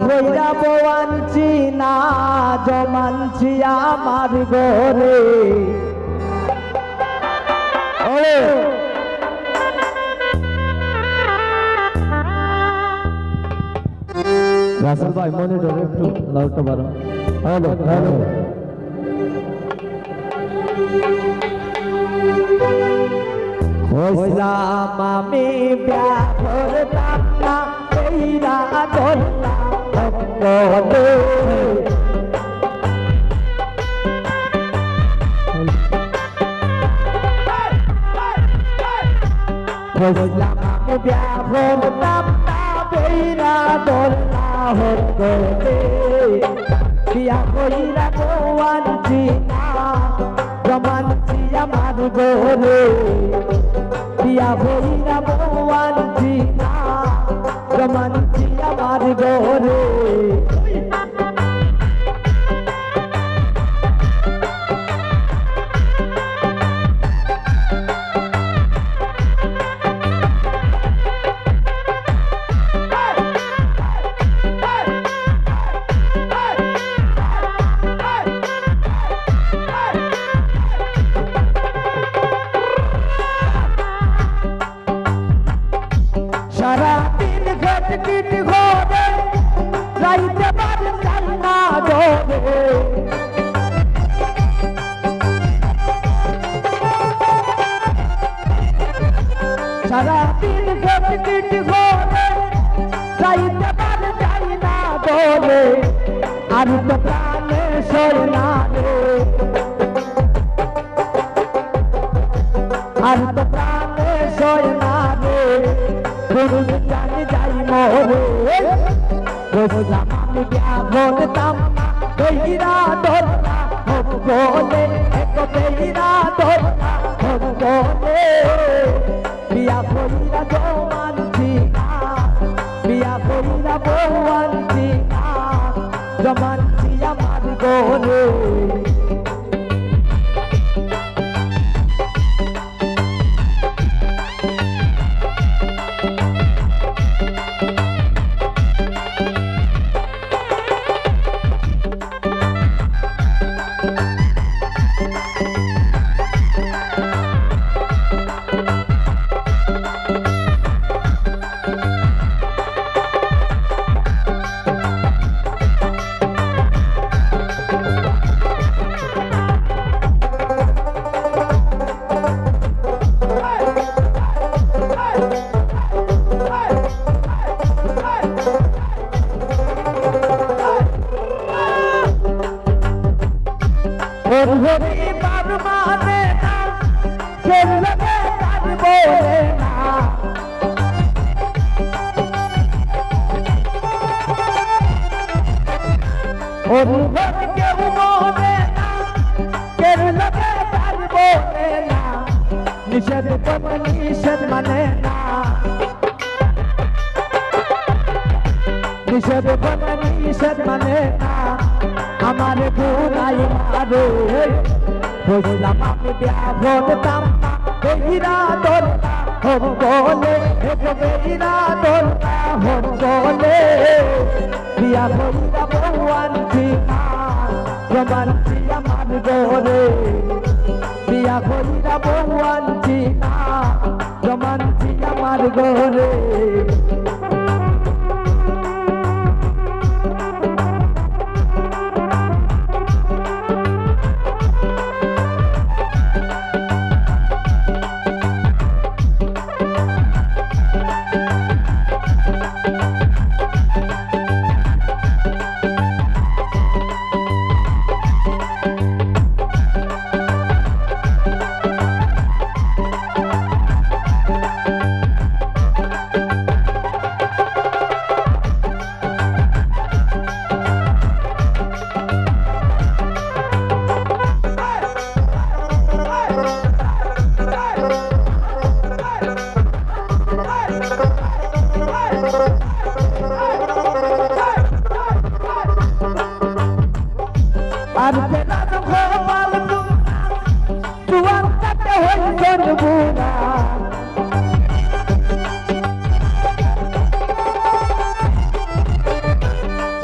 যাবো আনছি না জমানছি আমার ঘরে রাসেল ভাই মনিটর একটু লাউডটা বাড়াও। হ্যালো হ্যালো হইলাম আমি ব্যাঘর দামনা এইরা দোল্লা ভক্তরে হইলাম আমি ব্যাঘর দামনা এইরা দোল্লা ভক্তরে বিয়া কইরা গোয়ানছি না জমানছি আমার ঘরে বিয়া কইরা গোয়ানছি না জমানছি আমার ঘরে সারাদিন ঘটকিট ঘরে যাইতে পারতাম না ঘরে সারাদিন ঘটকিট ঘরে যাইতে পারতাম না ঘরে আর তো প্রাণে সয় না রে আর তো প্রাণে সয় না রে জানি যাই মোরে বুঝলাম আমি ব্যাঘর দামনা বেহিরা দোল্লা ভক্তরে এক বেহিরা দোল্লা ভক্তরে বিয়া কইরা জমানছি না বিয়া কইরা বউয়ানছি না জমানছি আমার ঘরে পরিবার মানে না চলবে তার বলে না পরিবার কেউ মনে না চলবে তার বলে না নিষেধ করবে নিষেধ মানে না নিষেধ করবে নিষেধ মানে না আমার গুনাই মারে বুঝলাম আমি ব্যাঘর দামনা বেহিরা দোল্লা ভক্তরে এক বেহিরা দোল্লা ভক্তরে বিয়া কইরা বউয়ানছি না জমানছি আমার ঘরে বিয়া কইরা বউয়ানছি না জমানছি আমার ঘরে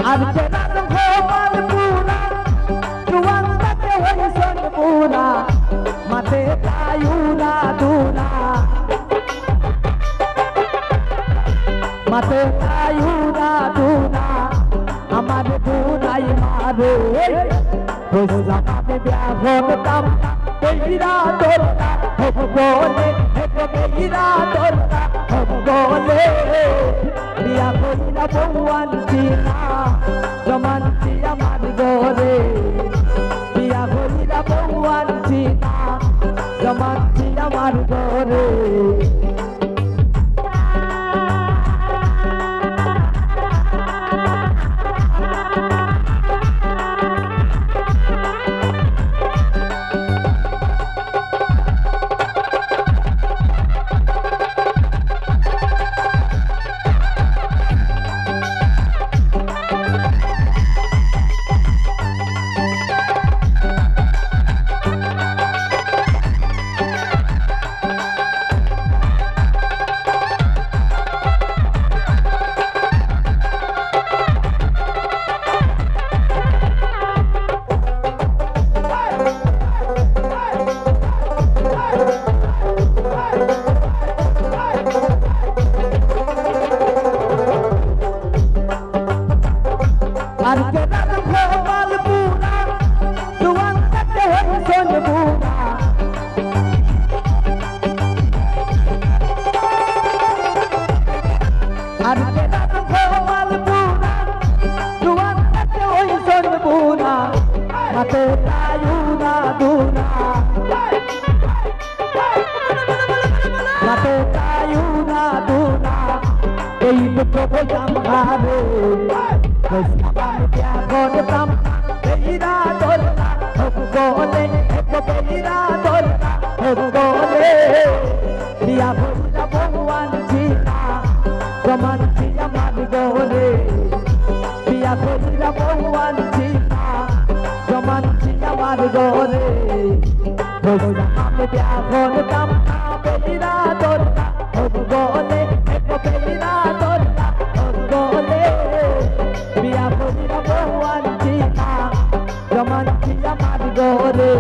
আর কেনা ভোপাল পুরা জুয়ান তাতে হইছন পুরা মাতে তায়ুরা দুরা মাতে তায়ুরা দুরা আমার বুড়াই মারে হইছিলাম আমি ব্যাঘন কাম বেহিরা দোরতা হব বলে বেহিরা দোরতা হব বলে বিয়া কইরা বউয়ান চিনা জমানতি আমার ঘরে বিয়া কইরা বউয়ান চিনা জমানতি আমার ঘরে আর কেনা ভোপাল পুরা জুয়ান তাতে হইছন পুরা আর কেনা ভোপাল পুরা জুয়ান তাতে হইছন পুরা মাতে তায়ুরা দুরা মাতে তায়ুরা দুরা এই দুটো বইতাম ঘরে হইছিলাম ব্যাঘন কাম বেহিরা দোরতা হব বলে বেহিরা দোরতা হব বলে বিয়া কইরা বউয়ান চিনা জমানতি আমার ঘরে বিয়া কইরা বউয়ান চিনা জমানতি আমার ঘরে হইছিলাম আমি ব্যাঘন কাম বেহিরা দোরতা হব বলে বেহিরা দোরতা হব বলে বিয়া কইরা বউয়ান চিনা জমানতি আমার ঘরে